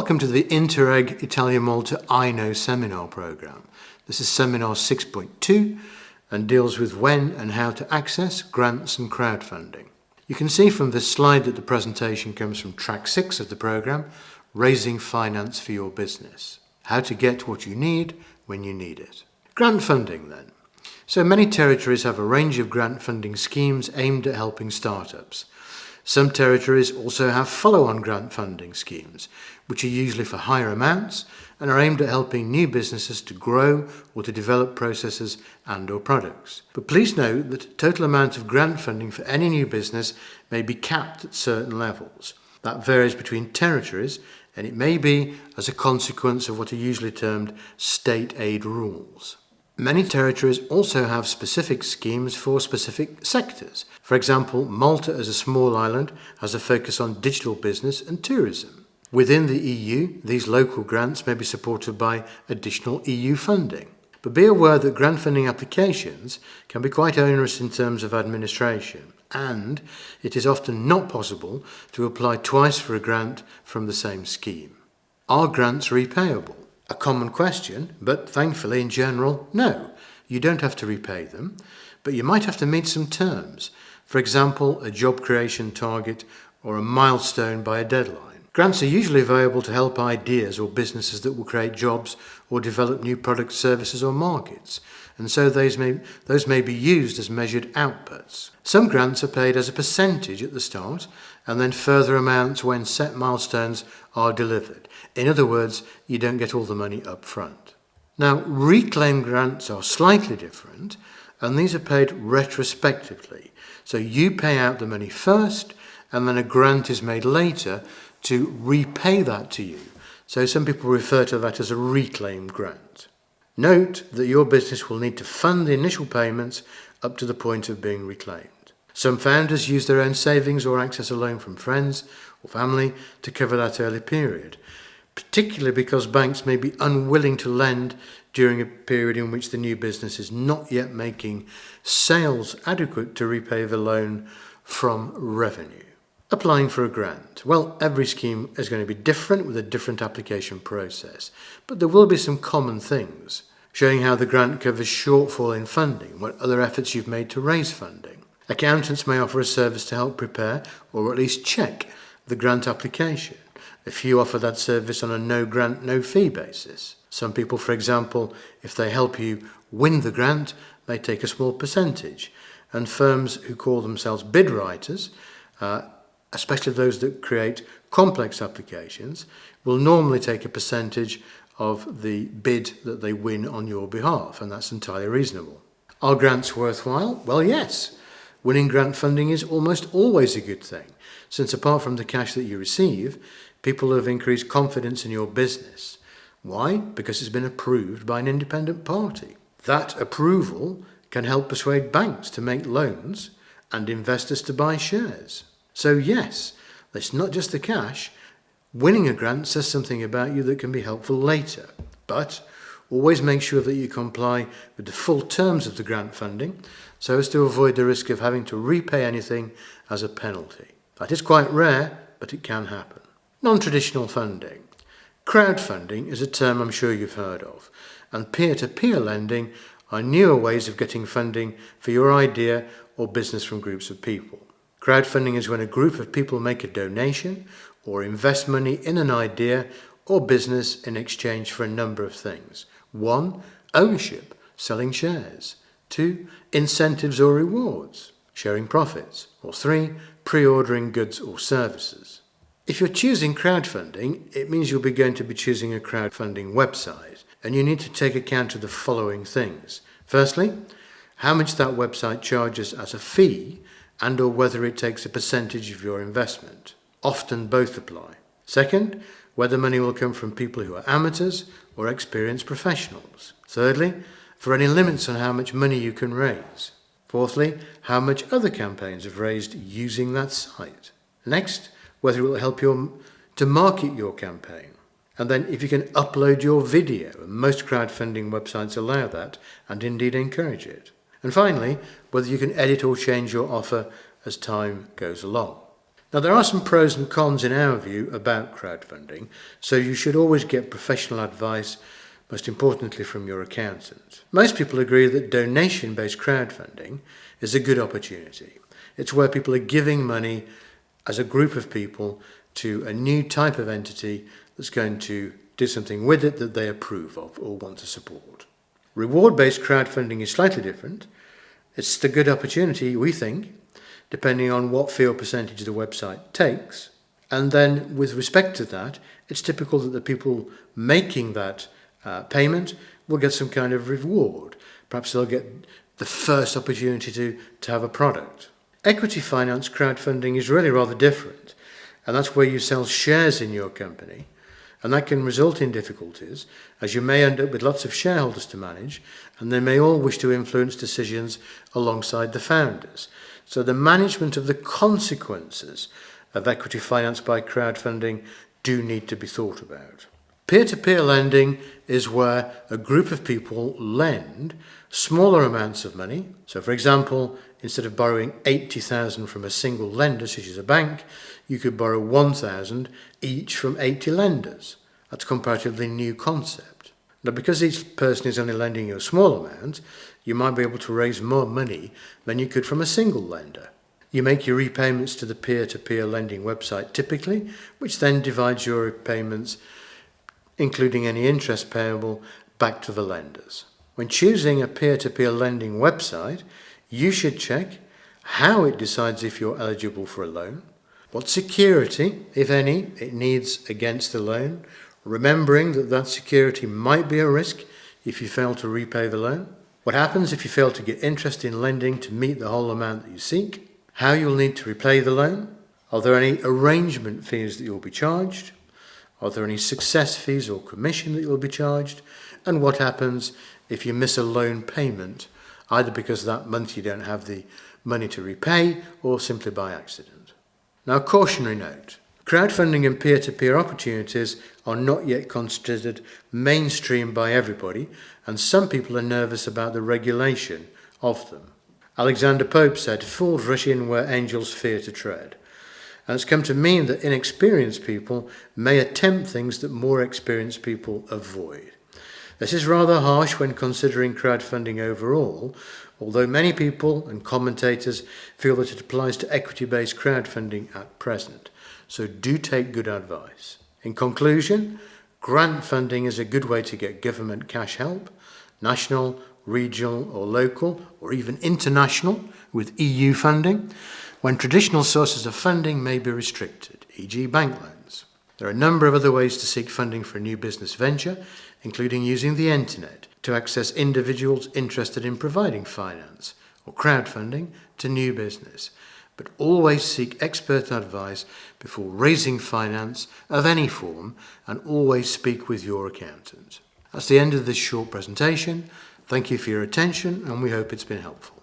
Welcome to the Interreg Italia Malta I Know seminar programme. This is seminar 6.2 and deals with when and how to access grants and crowdfunding. You can see from this slide that the presentation comes from track 6 of the programme, Raising Finance for Your Business. How to get what you need when you need it. Grant funding then. So many territories have a range of grant funding schemes aimed at helping startups. Some territories also have follow-on grant funding schemes, which are usually for higher amounts and are aimed at helping new businesses to grow or to develop processes and/or products. But please note that the total amount of grant funding for any new business may be capped at certain levels. That varies between territories, and it may be as a consequence of what are usually termed state aid rules. Many territories also have specific schemes for specific sectors. For example, Malta as a small island has a focus on digital business and tourism. Within the EU, these local grants may be supported by additional EU funding. But be aware that grant funding applications can be quite onerous in terms of administration, and it is often not possible to apply twice for a grant from the same scheme. Are grants repayable? A common question, but thankfully in general, no. You don't have to repay them, but you might have to meet some terms. For example, a job creation target or a milestone by a deadline. Grants are usually available to help ideas or businesses that will create jobs or develop new products, services or markets, and so those may be used as measured outputs. Some grants are paid as a percentage at the start and then further amounts when set milestones are delivered. In other words, you don't get all the money up front. Now, reclaim grants are slightly different, and these are paid retrospectively. So you pay out the money first, and then a grant is made later to repay that to you. So some people refer to that as a reclaim grant. Note that your business will need to fund the initial payments up to the point of being reclaimed. Some founders use their own savings or access a loan from friends or family to cover that early period, particularly because banks may be unwilling to lend during a period in which the new business is not yet making sales adequate to repay the loan from revenue. Applying for a grant. Well, every scheme is going to be different with a different application process, but there will be some common things, showing how the grant covers shortfall in funding, what other efforts you've made to raise funding. Accountants may offer a service to help prepare or at least check the grant application. A few offer that service on a no grant, no fee basis. Some people, for example, if they help you win the grant, may take a small percentage. And firms who call themselves bid writers, especially those that create complex applications, will normally take a percentage of the bid that they win on your behalf, and that's entirely reasonable. Are grants worthwhile? Well, yes. Winning grant funding is almost always a good thing, since apart from the cash that you receive, people have increased confidence in your business. Why? Because it's been approved by an independent party. That approval can help persuade banks to make loans and investors to buy shares. So yes, it's not just the cash. Winning a grant says something about you that can be helpful later. But always make sure that you comply with the full terms of the grant funding so as to avoid the risk of having to repay anything as a penalty. That is quite rare, but it can happen. Non-traditional funding. Crowdfunding is a term I'm sure you've heard of, and peer-to-peer lending are newer ways of getting funding for your idea or business from groups of people. Crowdfunding is when a group of people make a donation or invest money in an idea or business in exchange for a number of things. 1. Ownership, selling shares. 2. Incentives or rewards, sharing profits. Or 3. Pre-ordering goods or services. If you're choosing crowdfunding, it means you'll be going to be choosing a crowdfunding website, and you need to take account of the following things. Firstly, how much that website charges as a fee and or whether it takes a percentage of your investment. Often both apply. Second, whether money will come from people who are amateurs or experienced professionals. Thirdly, for any limits on how much money you can raise. Fourthly, how much other campaigns have raised using that site. Next, whether it will help you to market your campaign. And then if you can upload your video, and most crowdfunding websites allow that and indeed encourage it. And finally, whether you can edit or change your offer as time goes along. Now, there are some pros and cons in our view about crowdfunding, so you should always get professional advice, most importantly from your accountant. Most people agree that donation-based crowdfunding is a good opportunity. It's where people are giving money as a group of people to a new type of entity that's going to do something with it that they approve of or want to support. Reward-based crowdfunding is slightly different. It's the good opportunity, we think, depending on what fee or percentage the website takes. And then with respect to that, it's typical that the people making that payment will get some kind of reward. Perhaps they'll get the first opportunity to have a product. Equity finance crowdfunding is really rather different, and that's where you sell shares in your company, and that can result in difficulties, as you may end up with lots of shareholders to manage, and they may all wish to influence decisions alongside the founders. So the management of the consequences of equity finance by crowdfunding do need to be thought about. Peer-to-peer lending is where a group of people lend smaller amounts of money. So for example, instead of borrowing 80,000 from a single lender, such as a bank, you could borrow 1,000 each from 80 lenders. That's a comparatively new concept. Now, because each person is only lending you a small amount, you might be able to raise more money than you could from a single lender. You make your repayments to the peer-to-peer lending website typically, which then divides your repayments, including any interest payable, back to the lenders. When choosing a peer-to-peer lending website, you should check how it decides if you're eligible for a loan, what security, if any, it needs against the loan, remembering that that security might be a risk if you fail to repay the loan, what happens if you fail to get interest in lending to meet the whole amount that you seek, how you'll need to repay the loan, are there any arrangement fees that you'll be charged, are there any success fees or commission that you'll be charged, and what happens if you miss a loan payment, either because that month you don't have the money to repay or simply by accident. Now, a cautionary note. Crowdfunding and peer-to-peer opportunities are not yet considered mainstream by everybody, and some people are nervous about the regulation of them. Alexander Pope said, "Fools rush in where angels fear to tread." And it's come to mean that inexperienced people may attempt things that more experienced people avoid. This is rather harsh when considering crowdfunding overall, although many people and commentators feel that it applies to equity-based crowdfunding at present. So do take good advice. In conclusion, grant funding is a good way to get government cash help, national, regional or local, or even international with EU funding, when traditional sources of funding may be restricted, e.g. bank loans. There are a number of other ways to seek funding for a new business venture, including using the internet to access individuals interested in providing finance or crowdfunding to new business. But always seek expert advice before raising finance of any form, and always speak with your accountant. That's the end of this short presentation. Thank you for your attention, and we hope it's been helpful.